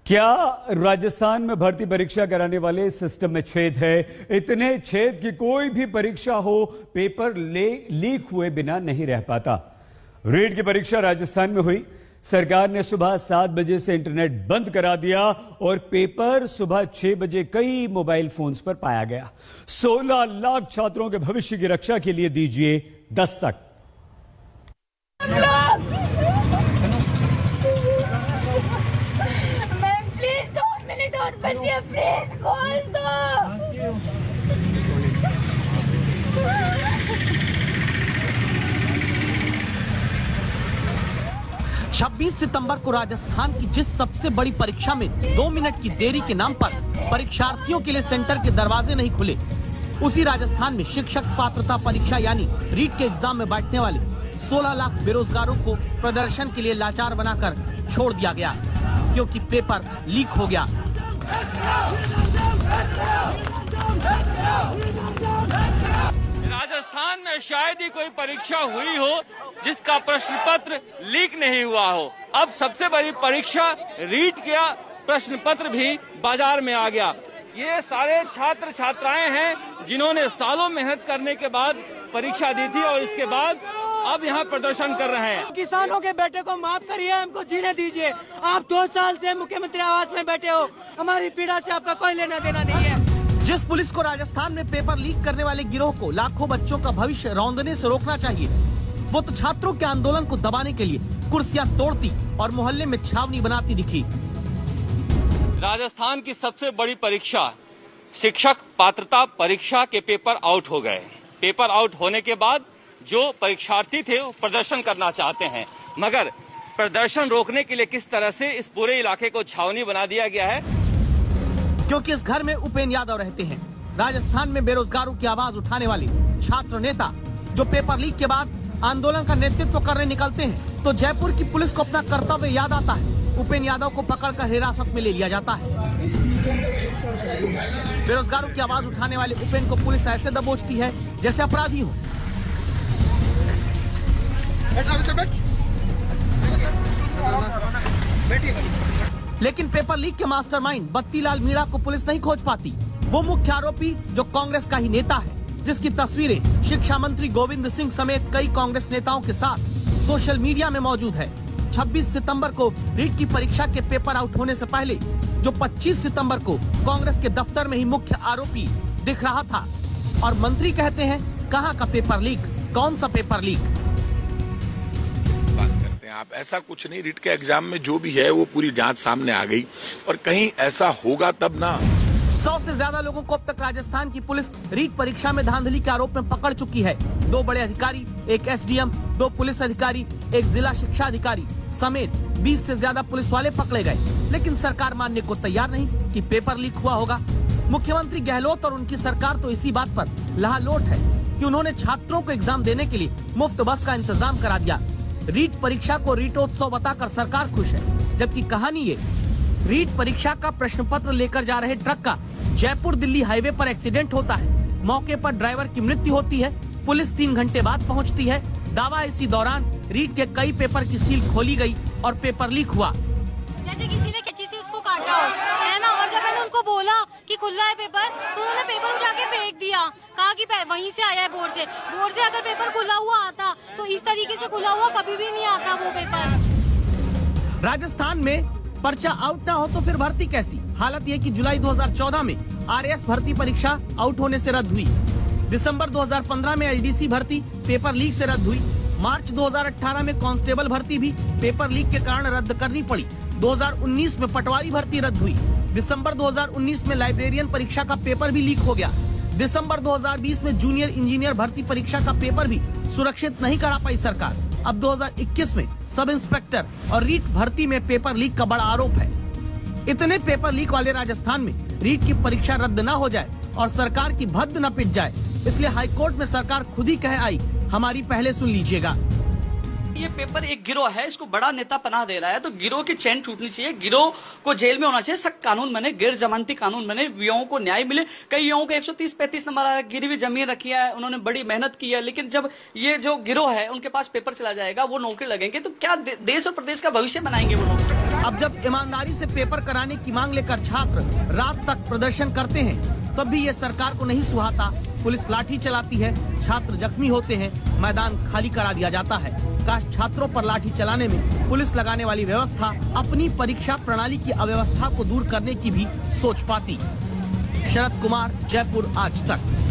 क्या राजस्थान में भर्ती परीक्षा कराने वाले सिस्टम में छेद है? इतने छेद कि कोई भी परीक्षा हो, पेपर लीक हुए बिना नहीं रह पाता। रीट की परीक्षा राजस्थान में हुई। सरकार ने सुबह 7 बजे से इंटरनेट बंद करा दिया और पेपर सुबह 6 बजे कई मोबाइल फोन्स पर पाया गया। 16 लाख छात्रों के भविष्य की रक्षा के लिए दीजिए दस्तक। और बच्चे प्लीज कॉल दो। 26 सितंबर को राजस्थान की जिस सबसे बड़ी परीक्षा में 2 मिनट की देरी के नाम पर परीक्षार्थियों के लिए सेंटर के दरवाजे नहीं खुले, उसी राजस्थान में शिक्षक पात्रता परीक्षा यानी रीट के एग्जाम में बैठने वाले 16 लाख बेरोजगारों को प्रदर्शन के लिए लाचार बनाकर छोड़ दिया गया, क्योंकि पेपर लीक हो गया। राजस्थान में शायद ही कोई परीक्षा हुई हो जिसका प्रश्न पत्र लीक नहीं हुआ हो। अब सबसे बड़ी परीक्षा रीट का प्रश्न पत्र भी बाजार में आ गया। ये सारे छात्र छात्राएं हैं जिन्होंने सालों मेहनत करने के बाद परीक्षा दी थी और इसके बाद अब यहाँ प्रदर्शन कर रहे हैं। किसानों के बेटे को माफ करिए, हमको जीने दीजिए। आप 2 साल से मुख्यमंत्री आवास में बैठे हो, हमारी पीड़ा से आपका कोई लेना देना नहीं है। जिस पुलिस को राजस्थान में पेपर लीक करने वाले गिरोह को लाखों बच्चों का भविष्य रौंदने से रोकना चाहिए, वो तो छात्रों के आंदोलन को दबाने के लिए कुर्सियां तोड़ती और मोहल्ले में छावनी बनाती दिखी। राजस्थान की सबसे बड़ी परीक्षा शिक्षक पात्रता परीक्षा के पेपर आउट हो गए। पेपर आउट होने के बाद जो परीक्षार्थी थे वो प्रदर्शन करना चाहते हैं, मगर प्रदर्शन रोकने के लिए किस तरह से इस पूरे इलाके को छावनी बना दिया गया है, क्योंकि इस घर में उपेंद्र यादव रहते हैं। राजस्थान में बेरोजगारों की आवाज उठाने वाले छात्र नेता जो पेपर लीक के बाद आंदोलन का नेतृत्व करने निकलते हैं, तो जयपुर की पुलिस को अपना कर्तव्य याद आता है। उपेंद्र यादव को पकड़कर हिरासत में ले लिया जाता है। बेरोजगारों की आवाज उठाने वाले उपेंद्र को पुलिस ऐसे दबोचती है जैसे अपराधी हो। लेकिन पेपर लीक के मास्टरमाइंड बत्तीलाल मीणा को पुलिस नहीं खोज पाती। वो मुख्य आरोपी जो कांग्रेस का ही नेता है, जिसकी तस्वीरें शिक्षा मंत्री गोविंद सिंह समेत कई कांग्रेस नेताओं के साथ सोशल मीडिया में मौजूद है। 26 सितंबर को रीट की परीक्षा के पेपर आउट होने से पहले जो 25 सितंबर को कांग्रेस के दफ्तर में ही मुख्य आरोपी दिख रहा था, और मंत्री कहते हैं कहां का पेपर लीक, कौन सा पेपर लीक। आप ऐसा कुछ नहीं, रीट के एग्जाम में जो भी है वो पूरी जांच सामने आ गई, और कहीं ऐसा होगा तब ना। 100 से ज्यादा लोगों को अब तक राजस्थान की पुलिस रीट परीक्षा में धांधली के आरोप में पकड़ चुकी है। 2 बड़े अधिकारी, एक एसडीएम, 2 पुलिस अधिकारी, एक जिला शिक्षा अधिकारी समेत 20 से ज्यादा पुलिस वाले पकड़े गए, लेकिन सरकार मानने को तैयार नहीं कि पेपर लीक हुआ होगा। मुख्यमंत्री गहलोत और उनकी सरकार तो इसी बात पर लहालोट है कि उन्होंने छात्रों को एग्जाम देने के लिए मुफ्त बस का इंतजाम करा दिया। रीट परीक्षा को रीटोत्सव बताकर सरकार खुश है, जबकि कहानी ये, रीट परीक्षा का प्रश्न पत्र लेकर जा रहे ट्रक का जयपुर दिल्ली हाईवे पर एक्सीडेंट होता है। मौके पर ड्राइवर की मृत्यु होती है। पुलिस 3 घंटे बाद पहुंचती है। दावा इसी दौरान रीट के कई पेपर की सील खोली गई और पेपर लीक हुआ। जैसे किसी ने कैंची से उसको काटा हो, है ना, और जब मैंने उनको बोला कि खुला है पेपर, तो उन्होंने पेपर उठा के फेंक दिया, कहा कि वहीं से आया है बोर्ड से। बोर्ड से अगर पेपर खुला हुआ आता तो इस तरीके से खुला हुआ कभी भी नहीं आता वो पेपर। राजस्थान में पर्चा आउट ना हो तो फिर भर्ती कैसी? हालत यह कि जुलाई 2014 में आरएएस भर्ती परीक्षा आउट होने से रद्द हुई। दिसंबर 2015 में एलडीसी भर्ती पेपर लीक से रद्द हुई। मार्च 2018 में कांस्टेबल भर्ती भी पेपर लीक के कारण रद्द करनी पड़ी। 2019 में पटवारी भर्ती रद्द हुई। दिसंबर 2019 में लाइब्रेरियन परीक्षा का पेपर भी लीक हो गया। दिसंबर 2020 में जूनियर इंजीनियर भर्ती परीक्षा का पेपर भी सुरक्षित नहीं करा पाई सरकार। अब 2021 में सब इंस्पेक्टर और रीट भर्ती में पेपर लीक का बड़ा आरोप है। इतने पेपर लीक वाले राजस्थान में रीट की परीक्षा रद्द न हो जाए और सरकार की भद्द न पिट जाए, इसलिए हाईकोर्ट में सरकार खुद ही कह आई, हमारी पहले सुन लीजिएगा। ये पेपर एक गिरोह है, इसको बड़ा नेता पनाह दे रहा है, तो गिरोह की चैन टूटनी चाहिए, गिरोह को जेल में होना चाहिए, सख्त कानून बने, गैर जमानती कानून बने, युवाओं को न्याय मिले। कई युवाओं को 130-35 नंबर गिरी हुई जमीन रखी है, उन्होंने बड़ी मेहनत की है, लेकिन जब ये जो गिरोह है उनके पास पेपर चला जाएगा, वो नौकरी लगेंगे, तो क्या देश और प्रदेश का भविष्य बनाएंगे वो लोग? अब जब ईमानदारी से पेपर कराने की मांग लेकर छात्र रात तक प्रदर्शन करते हैं, तब भी ये सरकार को नहीं सुहाता। पुलिस लाठी चलाती है, छात्र जख्मी होते हैं, मैदान खाली करा दिया जाता है। काश छात्रों पर लाठी चलाने में पुलिस लगाने वाली व्यवस्था अपनी परीक्षा प्रणाली की अव्यवस्था को दूर करने की भी सोच पाती। शरद कुमार, जयपुर, आज तक।